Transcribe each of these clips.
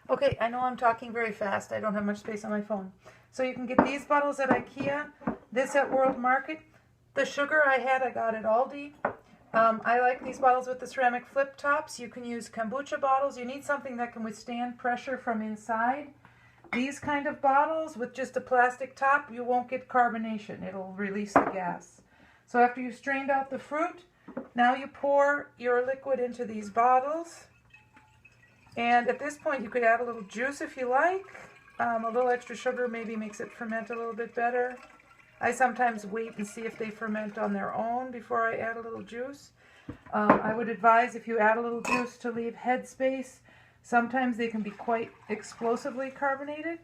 Okay, I know I'm talking very fast. I don't have much space on my phone. So you can get these bottles at IKEA, this at World Market. The sugar I got at Aldi. I like these bottles with the ceramic flip tops. You can use kombucha bottles. You need something that can withstand pressure from inside. These kind of bottles with just a plastic top, you won't get carbonation. It'll release the gas. So after you've strained out the fruit, now you pour your liquid into these bottles. And at this point, you could add a little juice if you like. A little extra sugar maybe makes it ferment a little bit better. I sometimes wait and see if they ferment on their own before I add a little juice. I would advise if you add a little juice to leave head space. Sometimes they can be quite explosively carbonated.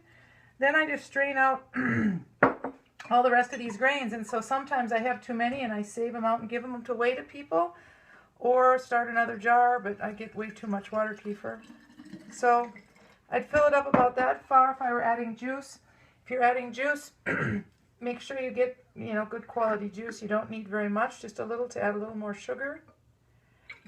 Then I just strain out all the rest of these grains. And so sometimes I have too many and I save them out and give them away to people. Or start another jar, but I get way too much water kefir. So I'd fill it up about that far if I were adding juice. If you're adding juice, make sure you get, good quality juice. You don't need very much, just a little to add a little more sugar.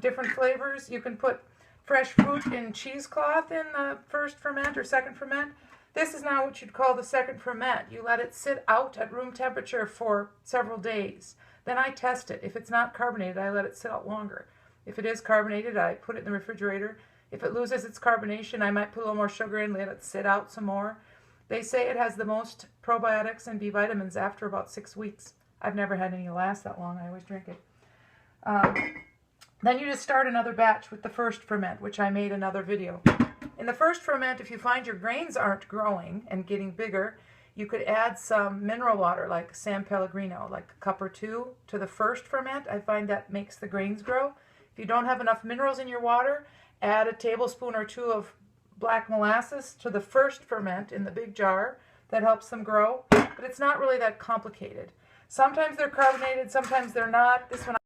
Different flavors. You can put fresh fruit in cheesecloth in the first ferment or second ferment. This is now what you'd call the second ferment. You let it sit out at room temperature for several days. Then I test it. If it's not carbonated, I let it sit out longer. If it is carbonated, I put it in the refrigerator. If it loses its carbonation, I might put a little more sugar in, let it sit out some more. They say it has the most probiotics and B vitamins after about 6 weeks. I've never had any last that long. I always drink it. Then you just start another batch with the first ferment, which I made another video. In the first ferment, if you find your grains aren't growing and getting bigger, you could add some mineral water like San Pellegrino, like a cup or two, to the first ferment. I find that makes the grains grow. If you don't have enough minerals in your water, add a tablespoon or two of black molasses to the first ferment in the big jar. That helps them grow, but it's not really that complicated. Sometimes they're carbonated, sometimes they're not. This one